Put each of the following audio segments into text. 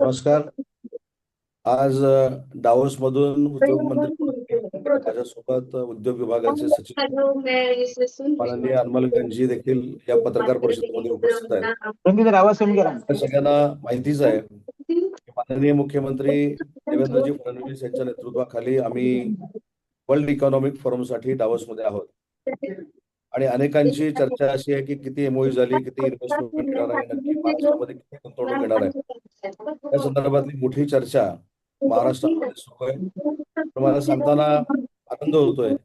नमस्कार. आज डावोस मधून उद्योग मंत्री माझ्यासोबत उद्योग विभागाचे सचिव माननीय अनमल गंजी देखील या पत्रकार परिषदेमध्ये उपस्थित आहेत. सगळ्यांना माहितीच आहे की माननीय मुख्यमंत्री देवेंद्रजी फडणवीस यांच्या नेतृत्वाखाली आम्ही वर्ल्ड इकॉनॉमिक फोरमसाठी डावोसमध्ये आहोत आणि अनेकांची चर्चा अशी आहे की किती एमओयू झाली, किती इन्व्हेस्टमेंट येणार आहे, नक्की महाराष्ट्रामध्ये किती गुंतवणूक येणार आहे, या संदर्भातली मोठी चर्चा महाराष्ट्रामध्ये सुरू आहे. मला सांगताना आनंद होतोय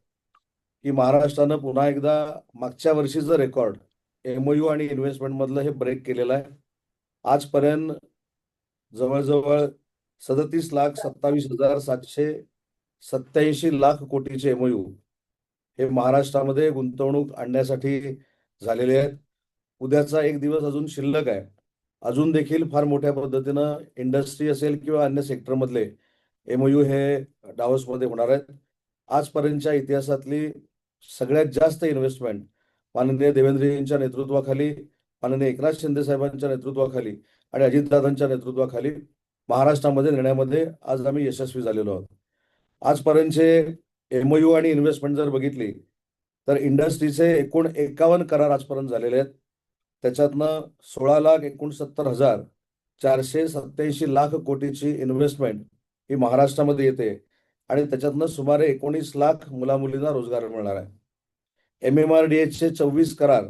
की महाराष्ट्रानं पुन्हा एकदा मागच्या वर्षीचं रेकॉर्ड एमओयू आणि इन्व्हेस्टमेंट मधलं हे ब्रेक केलेलं आहे. आजपर्यंत जवळजवळ 37,27,787 कोटीचे एमओयू हे महाराष्ट्रामध्ये गुंतवणूक आणण्यासाठी झालेले आहेत. उद्याचा एक दिवस अजून शिल्लक आहे. अजून देखील फार मोठ्या पद्धतीनं इंडस्ट्री असेल किंवा अन्य सेक्टरमधले एमओयू हे डावोसमध्ये होणार आहेत. आजपर्यंतच्या इतिहासातली सगळ्यात जास्त इन्व्हेस्टमेंट माननीय देवेंद्रजींच्या नेतृत्वाखाली, माननीय एकनाथ शिंदे साहेबांच्या नेतृत्वाखाली आणि अजितदादांच्या नेतृत्वाखाली महाराष्ट्रामध्ये नेण्यामध्ये आज आम्ही यशस्वी झालेलो आहोत. आजपर्यंतचे एमओयू आणि इन्व्हेस्टमेंट जर बघितली तर इंडस्ट्रीचे एकूण 51 करार आजपर्यंत झालेले आहेत. त्याच्यातनं 16,69,487 कोटीची इन्व्हेस्टमेंट ही महाराष्ट्रामध्ये येते आणि त्याच्यातनं सुमारे 19 लाख मुलामुलींना रोजगार मिळणार आहे. MMRDAचे 24 करार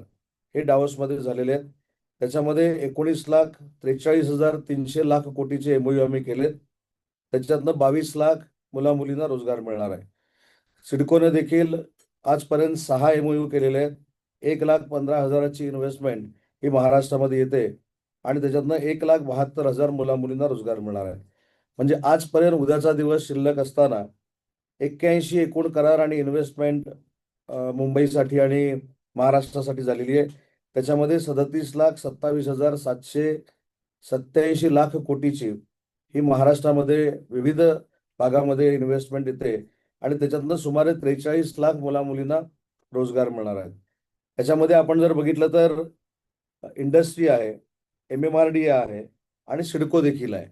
हे डावोसमध्ये झालेले आहेत. त्याच्यामध्ये 19,43,300 कोटीचे एमओयू आम्ही केलेत. त्याच्यातनं 22 लाख मुलामुलींना रोजगार मिळणार आहे. सिडकोने देखील आजपर्यंत 6 एमओयू केलेले आहेत. 1,15,000ची इन्व्हेस्टमेंट ही महाराष्ट्रामध्ये येते आणि त्याच्यातनं 1,72,000 मुलामुलींना रोजगार मिळणार आहे. म्हणजे आजपर्यंत उद्याचा दिवस शिल्लक असताना 81 एकूण करार आणि इन्व्हेस्टमेंट मुंबईसाठी आणि महाराष्ट्रासाठी झालेली आहे. त्याच्यामध्ये 37,27,787 कोटीची ही महाराष्ट्रामध्ये विविध भागामध्ये इन्व्हेस्टमेंट येते आणि त्याच्यातनं सुमारे 43 लाख मुलामुलींना रोजगार मिळणार आहेत. त्याच्यामध्ये आपण जर बघितलं तर इंडस्ट्री आहे, MMRDA आहे आणि सिडको देखील आहे.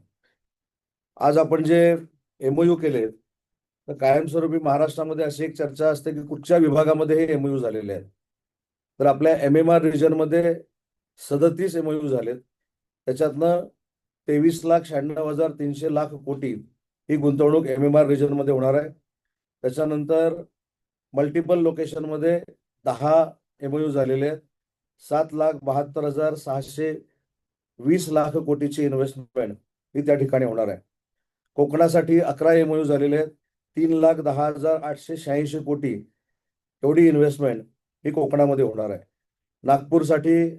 आज आपण जे एमओयू केले तर कायमस्वरूपी महाराष्ट्रामध्ये अशी एक चर्चा असते की कुठच्या विभागामध्ये हे एमओयू झालेले आहेत. तर आपल्या MMR रिजनमध्ये 37 एमओयू झालेत. त्याच्यातनं 23,96,300 कोटी ही गुंतवणूक MMR रिजनमध्ये होणार आहे. त्याच्यानंतर मल्टिपल लोकेशनमध्ये 10 एमओयू झालेले आहेत. 7,72,620 कोटीची इन्व्हेस्टमेंट ही त्या ठिकाणी होणार आहे. कोकणासाठी 11 एमओयू झालेले आहेत. 3,10,886 कोटी एवढी इन्व्हेस्टमेंट ही कोकणामध्ये होणार आहे. नागपूरसाठी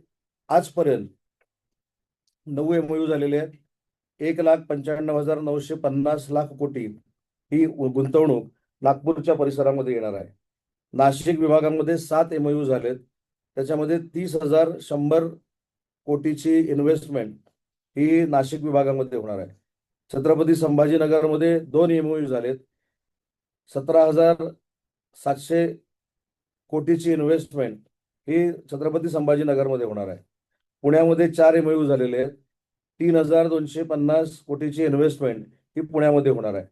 आजपर्यंत 9 एमओयू झालेले आहेत. 1,95,950 कोटी ही गुंतवणूक नागपूरच्या परिसरामध्ये येणार आहे. नाशिक विभागामध्ये 7 एमओयू झालेत. त्याच्यामध्ये 30,100 कोटीची इन्व्हेस्टमेंट ही नाशिक विभागामध्ये होणार आहे. छत्रपती संभाजीनगरमध्ये 2 एमओयू झालेत. 17,700 कोटीची इन्व्हेस्टमेंट ही छत्रपती संभाजीनगरमध्ये होणार आहे. पुण्यामध्ये 4 एमओयू झालेले आहेत. 3,250 कोटीची इन्व्हेस्टमेंट ही पुण्यामध्ये होणार आहे.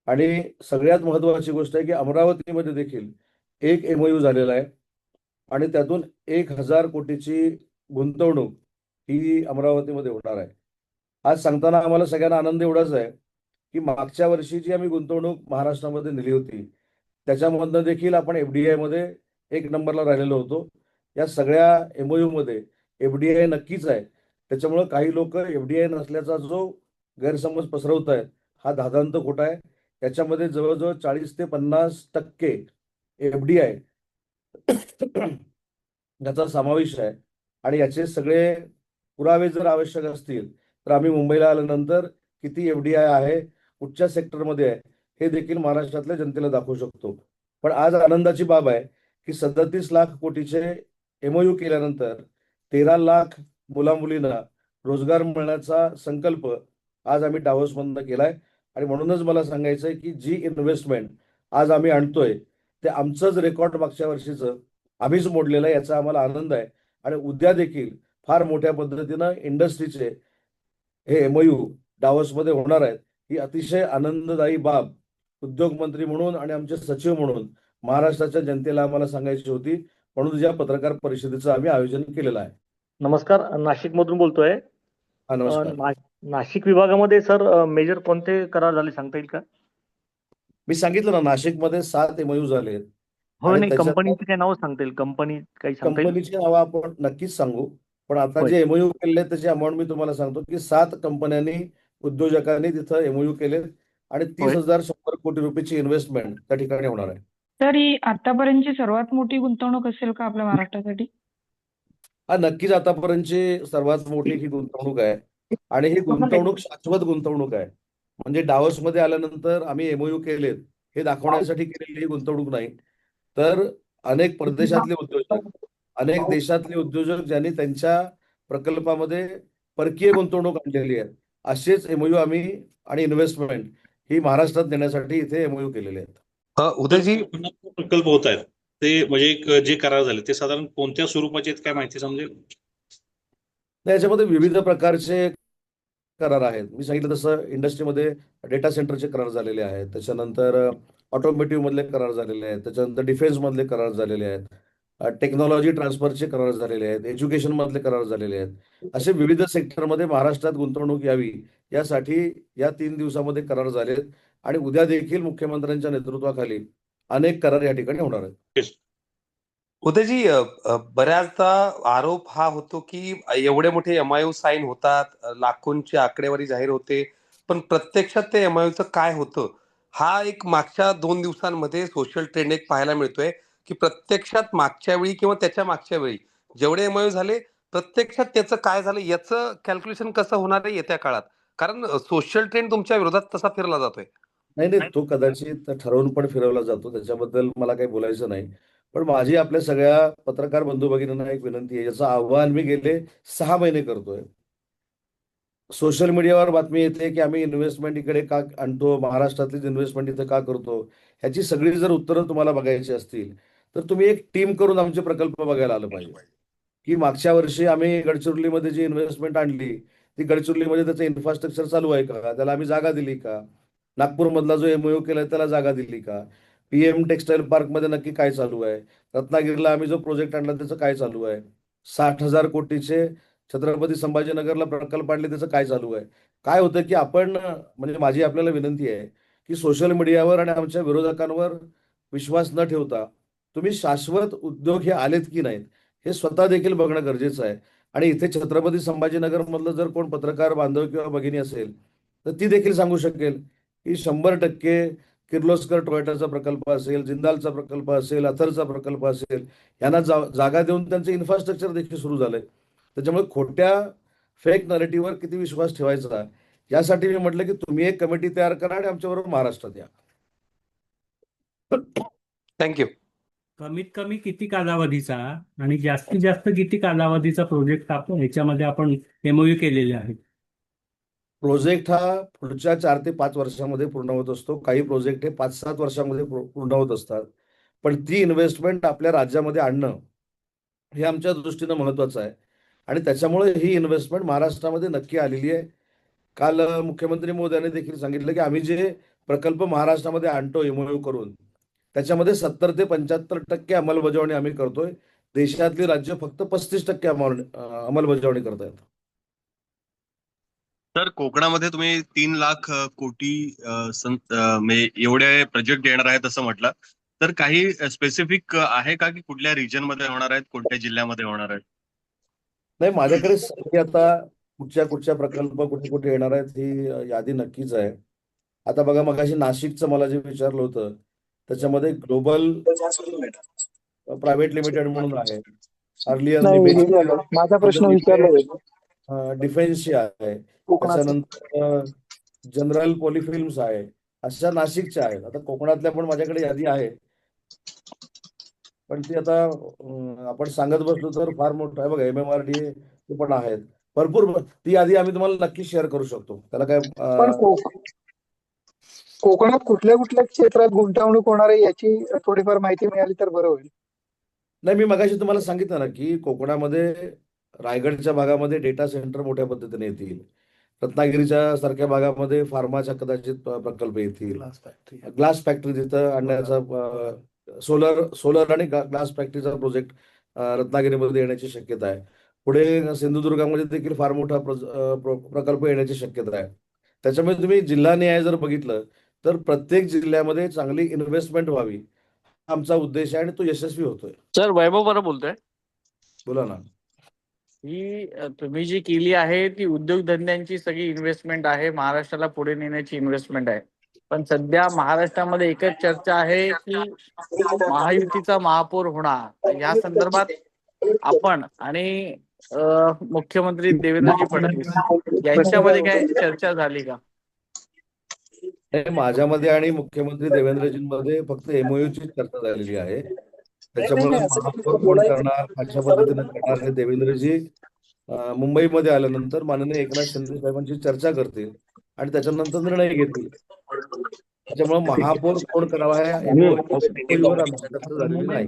आणि सगळ्यात महत्वाची गोष्ट आहे की अमरावतीमध्ये देखील 1 एमओयू झालेला आहे आणि त्यातून 1,000 कोटीची गुंतवणूक ही अमरावतीमध्ये होणार आहे. आज सांगताना आम्हाला सगळ्यांना आनंद एवढाच आहे की मागच्या वर्षी जी आम्ही गुंतवणूक महाराष्ट्रामध्ये नेली होती त्याच्यामधनं देखील आपण FDI मध्ये 1 नंबरला राहिलेलो होतो. या सगळ्या एमओयू मध्ये FDI नक्कीच आहे. त्याच्यामुळे काही लोक FDI नसल्याचा जो गैरसमज पसरवत आहेत हा धादांत खोटा आहे. याच्यामध्ये जवळजवळ 40 ते 50% FDI याचा समावेश आहे आणि याचे सगळे पुरावे जर आवश्यक असतील तर आम्ही मुंबईला आल्यानंतर किती FDI आहे, कुठच्या सेक्टरमध्ये आहे हे देखील महाराष्ट्रातल्या जनतेला दाखवू शकतो. पण आज आनंदाची बाब आहे की 37 लाख कोटीचे एमओयू केल्यानंतर 13 लाख मुलामुलींना रोजगार मिळण्याचा संकल्प आज आम्ही डावोसमधनं केलाय. आणि म्हणूनच मला सांगायचं आहे की जी इन्व्हेस्टमेंट आज आम्ही आणतोय ते आमचंच रेकॉर्ड मागच्या वर्षीचं आम्हीच मोडलेलं आहे, याचा आम्हाला आनंद आहे. आणि उद्या देखील फार मोठ्या पद्धतीनं इंडस्ट्रीचे हे एमओयू डावसमध्ये होणार आहेत, ही अतिशय आनंददायी बाब उद्योग मंत्री म्हणून आणि आमचे सचिव म्हणून महाराष्ट्राच्या जनतेला आम्हाला सांगायची होती. म्हणून या पत्रकार परिषदेचं आम्ही आयोजन केलेलं आहे. नमस्कार, नाशिकमधून बोलतोय. हा, नमस्कार. नाशिक विभागामध्ये सर मेजर कोणते करार झाले सांगता येईल का? मी सांगितलं ना, नाशिकमध्ये 7 MOU झाले आहेत हो, आणि नाही, त्याच्यात कंपनीचे काही नाव सांगता येईल? कंपनी काही सांगता येईल? कंपनीची नावं आपण नक्कीच सांगू. पण आता होय. जे MOU केले त्याची अमाऊंट मी तुम्हाला सांगतो की 7 कंपन्यांनी, उद्योजकांनी तिथं MOU केले आणि होय. 30,100 कोटी रुपयाची इन्व्हेस्टमेंट त्या ठिकाणी होणार आहे. तर ही आतापर्यंतची सर्वात मोठी गुंतवणूक असेल का आपल्या महाराष्ट्रासाठी? हा, नक्कीच आतापर्यंतची सर्वात मोठी ही गुंतवणूक आहे आणि ही गुंतवणूक शाश्वत गुंतवणूक आहे. म्हणजे डावसमध्ये आल्यानंतर आम्ही MOU केलेत हे दाखवण्यासाठी केलेली ही गुंतवणूक नाही, तर अनेक परदेशातले उद्योजक, अनेक देशातले उद्योजक ज्यांनी त्यांच्या प्रकल्पामध्ये परकीय गुंतवणूक आणलेली आहे, असेच MOU आम्ही आणि इन्व्हेस्टमेंट ही महाराष्ट्रात देण्यासाठी इथे MOU केलेले आहेत. उदयजी, प्रकल्प होत आहेत ते म्हणजे जे करार झाले ते साधारण कोणत्या स्वरूपाचे आहेत, काय माहिती समजेल? याच्यामध्ये विविध प्रकारचे करार आहेत. मी सांगितलं तसं इंडस्ट्रीमध्ये डेटा सेंटरचे करार झालेले आहेत, त्याच्यानंतर ऑटोमोटिव्ह मधले करार झालेले आहेत, त्याच्यानंतर डिफेन्स मधले करार झालेले आहेत, टेक्नॉलॉजी ट्रान्सफरचे करार झालेले आहेत, एज्युकेशन मधले करार झालेले आहेत. असे विविध सेक्टरमध्ये महाराष्ट्रात गुंतवणूक यावी यासाठी या 3 दिवसामध्ये करार झालेत आणि उद्या देखील मुख्यमंत्र्यांच्या नेतृत्वाखाली अनेक करार या ठिकाणी होणार आहेत. उदयजी, बऱ्याचदा आरोप हा होतो की एवढे मोठे MOU साईन होतात, लाखोंची आकडेवारी जाहीर होते, पण प्रत्यक्षात ते MOUचं काय होतं हा एक मागच्या 2 दिवसांमध्ये सोशल ट्रेंड एक पाहायला मिळतोय की प्रत्यक्षात मागच्या वेळी किंवा त्याच्या मागच्या वेळी जेवढे MOU झाले प्रत्यक्षात त्याचं काय झालं याचं कॅल्क्युलेशन कसं होणार आहे येत्या काळात? कारण सोशल ट्रेंड तुमच्या विरोधात तसा फिरला जातोय. नाही नाही, तो कदाचित ठरवून पण फिरवला जातो, त्याच्याबद्दल मला काही बोलायचं नाही. पण माझी आपल्या सगळ्या पत्रकार बंधू भगिनींना एक विनंती आहे, याचं आव्हान मी गेले 6 महिने करतोय. सोशल मीडियावर बातमी येते की आम्ही इन्व्हेस्टमेंट इकडे का आणतो, महाराष्ट्रातलीच इन्व्हेस्टमेंट इथं का करतो, ह्याची सगळी जर उत्तरं तुम्हाला बघायची असतील तर तुम्ही एक टीम करून आमचे प्रकल्प बघायला आलं पाहिजे. की मागच्या वर्षी आम्ही गडचिरोलीमध्ये जी इन्व्हेस्टमेंट आणली ती गडचिरोलीमध्ये त्याचं इन्फ्रास्ट्रक्चर चालू आहे का, त्याला आम्ही जागा दिली का, नागपूरमधला जो MOU केलाय त्याला जागा दिली का, PM टेक्सटाईल पार्कमध्ये नक्की काय चालू आहे, रत्नागिरीला आम्ही जो प्रोजेक्ट आणला त्याचं काय चालू आहे, 60,000 कोटीचे छत्रपती संभाजीनगरला प्रकल्प आणले त्याचं काय चालू आहे. काय होतं की आपण म्हणजे माझी आपल्याला विनंती आहे की सोशल मीडियावर आणि आमच्या विरोधकांवर विश्वास न ठेवता तुम्ही शाश्वत उद्योग हे आलेत की नाहीत हे स्वतः देखील बघणं गरजेचं आहे. आणि इथे छत्रपती संभाजीनगर मधलं जर कोण पत्रकार बांधव किंवा भगिनी असेल तर ती देखील सांगू शकेल की 100% किर्लोस्कर टोयोटाचा प्रकल्प असेल, जिंदालचा प्रकल्प असेल, अथरचा प्रकल्प असेल, यांना जागा देऊन त्यांचं इन्फ्रास्ट्रक्चर देखील सुरू झालंय. त्याच्यामुळे खोट्या फेक नरेटिव्हवर किती विश्वास ठेवायचा यासाठी मी म्हटलं की तुम्ही एक कमिटी तयार करा आणि आमच्याबरोबर महाराष्ट्रात या. थँक्यू. कमीत कमी किती कालावधीचा आणि जास्तीत जास्त किती कालावधीचा प्रोजेक्ट आपण ह्याच्यामध्ये आपण MOU केलेले आहेत? प्रोजेक्ट हा पुढच्या 4 ते 5 वर्षामध्ये पूर्ण होत असतो. काही प्रोजेक्ट हे 5-7 वर्षामध्ये पूर्ण होत असतात. पण ती इन्व्हेस्टमेंट आपल्या राज्यामध्ये आणणं हे आमच्या दृष्टीनं महत्वाचं आहे आणि त्याच्यामुळे ही इन्व्हेस्टमेंट महाराष्ट्रामध्ये नक्की आलेली आहे. काल मुख्यमंत्री महोदयांनी देखील सांगितलं की आम्ही जे प्रकल्प महाराष्ट्रामध्ये आणतो MOU करून त्याच्यामध्ये 70 ते 75% अंमलबजावणी आम्ही करतोय. देशातली राज्य फक्त 35% अंमलबजावणी करतायत. तर कोकणामध्ये तुम्ही 3 लाख कोटी म्हणजे एवढे प्रोजेक्ट येणार आहेत असं म्हटलं, तर काही स्पेसिफिक आहे का की कुठल्या रिजन मध्ये होणार आहेत, कोणत्या जिल्ह्यामध्ये होणार आहेत? नाही, माझ्याकडे सध्या आता कुठच्या कुठच्या प्रकल्प कुठे कुठे येणार आहेत ही यादी नक्कीच आहे. आता बघा, मगाशी नाशिकचं मला जे विचारलं होतं त्याच्यामध्ये ग्लोबल प्रायव्हेट लिमिटेड म्हणून आहे, अर्लियर माझा प्रश्न विचारला डिफेन्सची आहे, त्याच्यानंतर जनरल पॉलिफिल्म्स आहे, अशा नाशिकच्या आहेत. आता कोकणातल्या पण माझ्याकडे यादी आहे, पण ती आता आपण सांगत बसलो तर फार मोठं आहे. बघा, MMRDA ते पण आहेत, भरपूर. ती यादी आम्ही तुम्हाला नक्की शेअर करू शकतो, त्याला काय. पण कोकणात कुठल्या कुठल्या क्षेत्रात गुंतवणूक होणार आहे याची थोडीफार माहिती मिळाली तर बरं होईल. नाही, मी मगाशी तुम्हाला सांगितलं ना की कोकणामध्ये रायगडच्या भागामध्ये डेटा सेंटर मोठ्या पद्धतीने येतील, रत्नागिरीच्या सारख्या भागामध्ये फार्माच्या कदाचित प्रकल्प येतील. ग्लास फॅक्टरी तिथं आणण्याचा सोलर आणि ग्लास फॅक्टरीचा प्रोजेक्ट रत्नागिरीमध्ये येण्याची शक्यता आहे. पुढे सिंधुदुर्गामध्ये देखील फार मोठा प्रकल्प येण्याची शक्यता आहे. त्याच्यामुळे तुम्ही जिल्हानिहाय जर बघितलं तर प्रत्येक जिल्ह्यामध्ये चांगली इन्व्हेस्टमेंट व्हावी हा आमचा उद्देश आहे आणि तो यशस्वी होतोय. सर वैभव बरं बोलतोय. बोला ना. ही तुम्ही जी केली आहे ती उद्योगधंद्यांची सगळी इन्व्हेस्टमेंट आहे, महाराष्ट्राला पुढे नेण्याची इन्व्हेस्टमेंट आहे. पण सध्या महाराष्ट्रामध्ये एकच चर्चा आहे की महायुतीचा महापौर होणार. या संदर्भात आपण आणि मुख्यमंत्री देवेंद्रजी फडणवीस यांच्यामध्ये काय चर्चा झाली का? माझ्यामध्ये आणि मुख्यमंत्री देवेंद्रजींमध्ये फक्त MOU ची चर्चा झालेली आहे. त्याच्यामुळे महापौर कोण करणार, कशा पद्धतीने करणार हे देवेंद्रजी मुंबईमध्ये आल्यानंतर माननीय एकनाथ शिंदे साहेबांची चर्चा करतील आणि त्याच्यानंतर निर्णय घेतील. त्याच्यामुळे महापौर कोण करावा ह्या MOU वर आमची चर्चा झालेली नाही.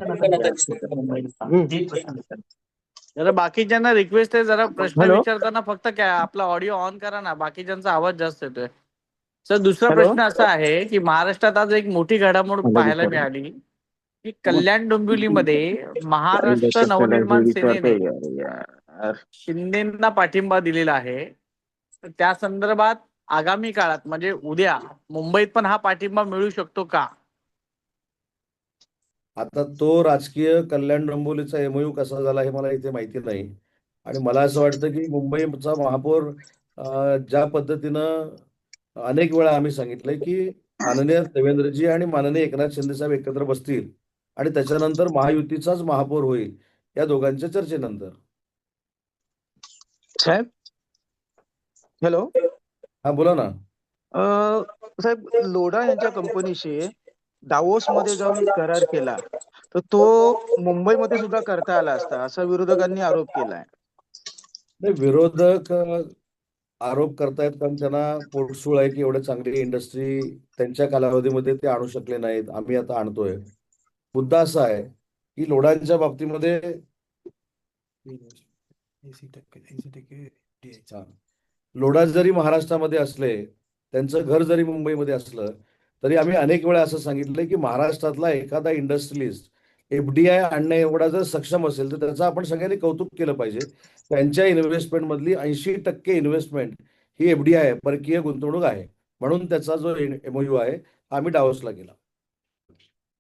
जरा बाकीच्यांना रिक्वेस्ट आहे, जरा प्रश्न विचारताना फक्त काय आपला ऑडिओ ऑन करा ना, बाकीच्यांचा आवाज जास्त येतोय. सर दुसरा प्रश्न असा आहे की महाराष्ट्रात आज एक मोठी घडामोड पाहायला मिळाली की कल्याण डोंबिवलीमध्ये महाराष्ट्र नवनिर्माण सेनेने शिंदेंना पाठिंबा दिलेला आहे. तर त्या संदर्भात आगामी काळात म्हणजे उद्या मुंबईत पण हा पाठिंबा मिळू शकतो का? आता तो राजकीय कल्याण डोंबिवलीचा MOU कसा झाला हे मला इथे माहिती नाही आणि मला असं वाटतं की मुंबईचा महापौर ज्या पद्धतीनं अनेक वेळा आम्ही सांगितलंय की माननीय देवेंद्रजी आणि माननीय एकनाथ शिंदे साहेब एकत्र बसतील आणि त्याच्यानंतर महायुतीचाच महापौर होईल या दोघांच्या चर्चेनंतर. साहेब हॅलो. हा बोला ना. साहेब लोढा यांच्या कंपनीशी दावोस मध्ये जाऊन करार केला तर तो मुंबईमध्ये सुद्धा करता आला असता असा विरोधकांनी आरोप केलाय. नाही, विरोधक आरोप करतायत कारण त्यांना पोटसूळ आहे की एवढं चांगली इंडस्ट्री त्यांच्या कालावधीमध्ये ते आणू शकले नाहीत. आम्ही आता आणतोय. मुद्दा असा आहे की लोढांच्या बाबतीमध्ये लोढा जरी महाराष्ट्रामध्ये असले, त्यांचं घर जरी मुंबईमध्ये असलं तरी आम्ही अनेक वेळा असं सांगितलंय की महाराष्ट्रातला एखादा इंडस्ट्रियलिस्ट FDI आणण्या एवढा जर सक्षम असेल तर त्याचं आपण सगळ्यांनी कौतुक केलं पाहिजे. त्यांच्या इन्व्हेस्टमेंट मधली 80% इन्व्हेस्टमेंट ही FDI आहे, परकीय गुंतवणूक आहे. म्हणून त्याचा जो MOU आहे आम्ही डावसला गेला.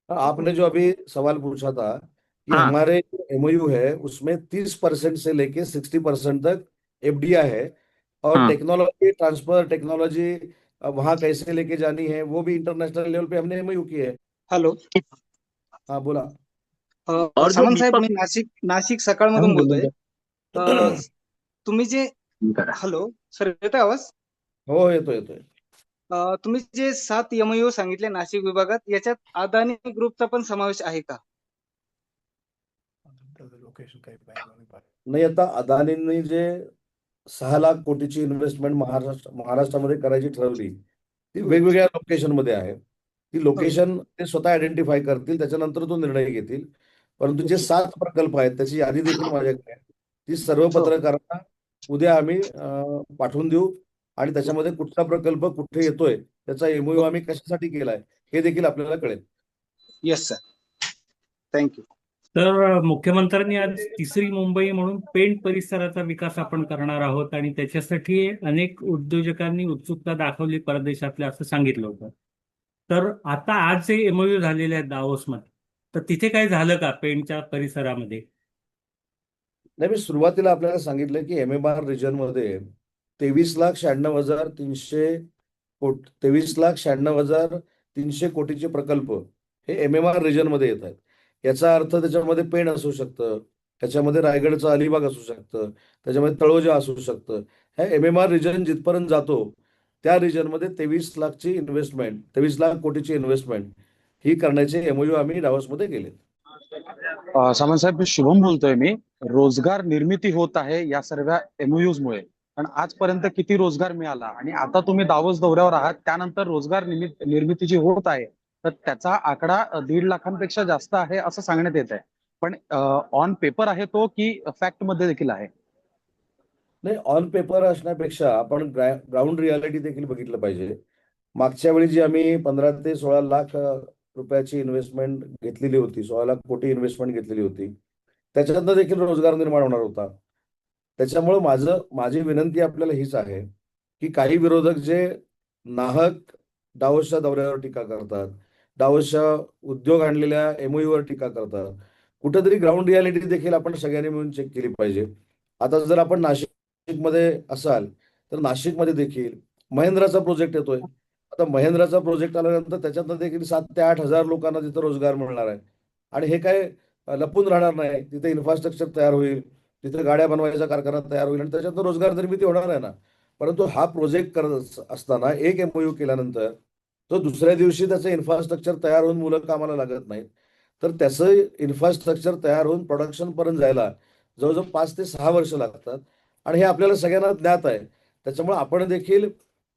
आपने जो अभी सवाल पूछा था कि हमारे MOU है उसमें 30% से लेके 60% तक FDI है और टेक्नोलॉजी ट्रांसफर, टेक्नोलॉजी वहां कैसे लेके जानी है वो भी इंटरनेशनल लेवल पे हमने MOU की है. हॅलो. हाँ बोला. सामंत साहेब मी नाशिक सकाळमधून बोलतोय. तुम्ही जे हॅलो सर येतोय आवाज? हो येतोय. तुम्ही जे 7 MOU सांगितले नाशिक विभागात याच्यात अदानी ग्रुपचा पण समावेश आहे का? नाही, आता अदानींनी जे 6 लाख कोटीची इन्व्हेस्टमेंट महाराष्ट्रामध्ये करायची ठरवली ती वेगवेगळ्या लोकेशन मध्ये आहे. ती लोकेशन ते स्वतः आयडेंटिफाय करतील, त्याच्यानंतर तो निर्णय घेतील. परंतु जे 7 प्रकल्प आहेत त्याची यादी देखील माझ्याकडे आहे. ती सर्व पत्रकारांना उद्या आम्ही पाठवून देऊ आणि त्याच्यामध्ये कुठला प्रकल्प कुठे येतोय, त्याचा MOU आम्ही कशासाठी केलाय हे देखील आपल्याला कळेल. Yes sir, thank you. तर मुख्यमंत्र्यांनी आज तिसरी मुंबई म्हणून पेण परिसराचा विकास आपण करणार आहोत आणि त्याच्यासाठी अनेक उद्योजकांनी उत्सुकता दाखवली परदेशातल्या असं सांगितलं होतं. तर आता आज जे MOU झालेले आहेत दावोसमध्ये, तर तिथे काय झालं का पेणच्या परिसरामध्ये? नाही, मी सुरुवातीला आपल्याला सांगितलं की MMR रिजन मध्ये 23,96,300 कोटीचे प्रकल्प हे MMR रिजन मध्ये येत आहेत. याचा अर्थ त्याच्यामध्ये पेण असू शकतं, त्याच्यामध्ये रायगडचं अलिबाग असू शकतं, त्याच्यामध्ये तळोजा असू शकतं. हे MMR रिजन जिथपर्यंत जातो त्या रिजन मध्ये 23 लाख कोटीची इन्व्हेस्टमेंट ही करण्याचे MOU आम्ही डावोसमध्ये केले. सामंत साहेब शुभम बोलतोय मी. रोजगार निर्मिती होत आहे या सर्व MOUs मुळे, पण आजपर्यंत किती रोजगार मिळाला आणि आता तुम्ही दावोस दौऱ्यावर आहात त्यानंतर रोजगार निर्मिती जी होत आहे तर त्याचा आकडा 1.5 लाखांपेक्षा जास्त आहे असं सांगण्यात येत आहे. पण ऑन पेपर आहे तो की फॅक्ट मध्ये देखील आहे? नाही, ऑन पेपर असण्यापेक्षा आपण ग्राउंड रियालिटी देखील बघितलं पाहिजे. मागच्या वेळी जी आम्ही 15 ते 16 लाख रुपयाची इन्व्हेस्टमेंट घेतलेली होती, 16 लाख कोटी इन्व्हेस्टमेंट घेतलेली होती, त्याच्यातनं देखील रोजगार निर्माण होणार होता. त्याच्यामुळं माझी विनंती आपल्याला हीच आहे की काही विरोधक जे नाहक डावसच्या दौऱ्यावर टीका करतात, डावसच्या उद्योग आणलेल्या MOU वर टीका करतात, कुठेतरी ग्राउंड रियालिटी देखील आपण सगळ्यांनी मिळून चेक केली पाहिजे. आता जर आपण नाशिकमध्ये असाल तर नाशिकमध्ये देखील महेंद्राचा प्रोजेक्ट येतोय. आता महेंद्राचा प्रोजेक्ट आल्यानंतर त्याच्यातनं देखील 7 ते 8 हजार लोकांना तिथं रोजगार मिळणार आहे. आणि हे काय लपून राहणार नाही. तिथे इन्फ्रास्ट्रक्चर तयार होईल, तिथे गाड्या बनवायचा कारखाना तयार होईल आणि त्याच्यातनं रोजगार निर्मिती होणार आहे ना. परंतु हा प्रोजेक्ट करत असताना एक MOU केल्यानंतर तो दुसऱ्या दिवशी त्याचं इन्फ्रास्ट्रक्चर तयार होऊन मुलं कामाला लागत नाहीत. तर त्याचं इन्फ्रास्ट्रक्चर तयार होऊन प्रोडक्शनपर्यंत जायला जवळजवळ 5 ते 6 वर्ष लागतात. आणि हे आपल्याला सगळ्यांना ज्ञात आहे. त्याच्यामुळे आपण देखील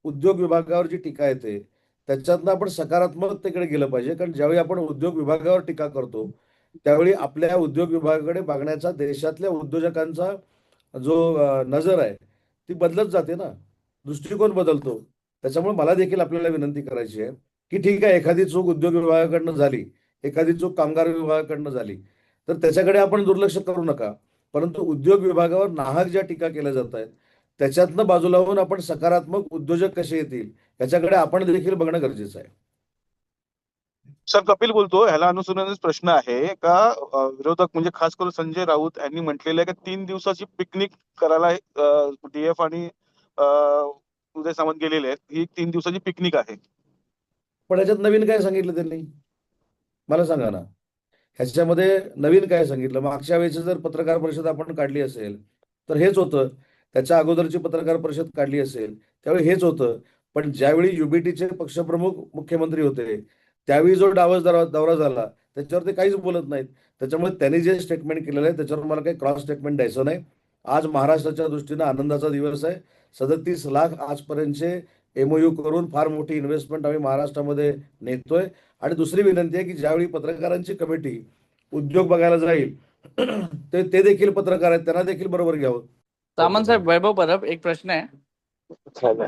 उद्योग विभागावर जी टीका येते त्याच्यातनं आपण सकारात्मकतेकडे गेलं पाहिजे. कारण ज्यावेळी आपण उद्योग विभागावर टीका करतो त्यावेळी आपल्या उद्योग विभागाकडे बघण्याचा देशातल्या उद्योजकांचा जो नजर आहे ती बदलत जाते ना, दृष्टिकोन बदलतो. त्याच्यामुळे मला देखील आपल्याला विनंती करायची आहे की ठीक आहे, एखादी चूक उद्योग विभागाकडनं झाली, एखादी चूक कामगार विभागाकडनं झाली तर त्याच्याकडे आपण दुर्लक्ष करू नका. परंतु उद्योग विभागावर नाहक ज्या टीका केल्या जात आहेत त्याच्यातनं बाजूला होऊन आपण सकारात्मक उद्योजक कसे येतील याच्याकडे आपण देखील बघणं गरजेचं आहे. सर, कपिल बोलतो. ह्याला अनुसरूनच प्रश्न आहे का विरोधक म्हणजे खास करून संजय राऊत यांनी म्हटलेलं आहे की 3 दिवसाची पिकनिक करायला DF आणि उदय सामंत गेलेले आहेत. ही 3 दिवसाची पिकनिक आहे. पण ह्याच्यात नवीन काय सांगितलं त्यांनी, मला सांगा ना. ह्याच्यामध्ये नवीन काय सांगितलं? मागच्या वेळेची जर पत्रकार परिषद आपण काढली असेल तर हेच होतं. त्याच्या अगोदरची पत्रकार परिषद काढली असेल त्यावेळी हेच होतं. पण ज्यावेळी UBTचे पक्षप्रमुख मुख्यमंत्री होते त्यावेळी जो डावस दौरा झाला त्याच्यावर ते काहीच बोलत नाहीत. त्याच्यामुळे त्यांनी जे स्टेटमेंट केलेलं आहे त्याच्यावर मला काही क्रॉस स्टेटमेंट द्यायचं नाही. आज महाराष्ट्राच्या दृष्टीनं आनंदाचा दिवस आहे. 37 लाख आजपर्यंतचे MOU करून फार मोठी इन्व्हेस्टमेंट आम्ही महाराष्ट्रामध्ये नेतोय. आणि दुसरी विनंती आहे की ज्यावेळी पत्रकारांची कमिटी उद्योग बघायला जाईल ते देखील पत्रकार आहेत, त्यांना देखील बरोबर घ्यावं. सामंत साहेब, वैभव परब, एक प्रश्न आहे.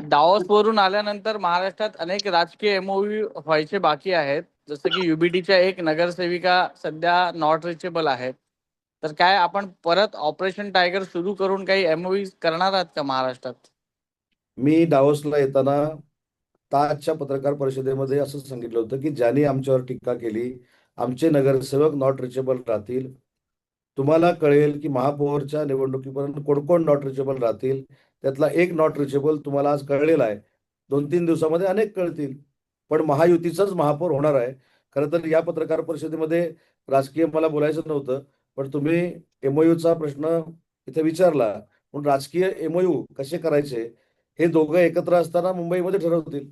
दावोस वरून आल्यानंतर महाराष्ट्रात अनेक राजकीय MOU व्हायचे बाकी आहेत. जसं की UBTच्या एक नगरसेविका सध्या नॉट रिचेबल आहेत. तर काय आपण परत ऑपरेशन टायगर सुरू करून काही MOU करणार आहात का महाराष्ट्रात? मी डावोसला येताना ताजच्या पत्रकार परिषदेमध्ये असं सांगितलं होतं की ज्यांनी आमच्यावर टीका केली आमचे नगरसेवक नॉट रिचेबल राहतील. तुम्हाला कळेल की महापौरच्या निवडणुकीपर्यंत कोण कोण नॉट रिचेबल राहतील. त्यातला एक नॉट रिचेबल तुम्हाला आज कळलेला आहे. 2-3 दिवसामध्ये अनेक कळतील. पण महायुतीचाच महापौर होणार आहे. खरं तर या पत्रकार परिषदेमध्ये राजकीय मला बोलायचं नव्हतं, पण तुम्ही MOUचा प्रश्न इथे विचारला. म्हणून राजकीय MOU कसे करायचे हे दोघं एकत्र असताना मुंबईमध्ये ठरवतील.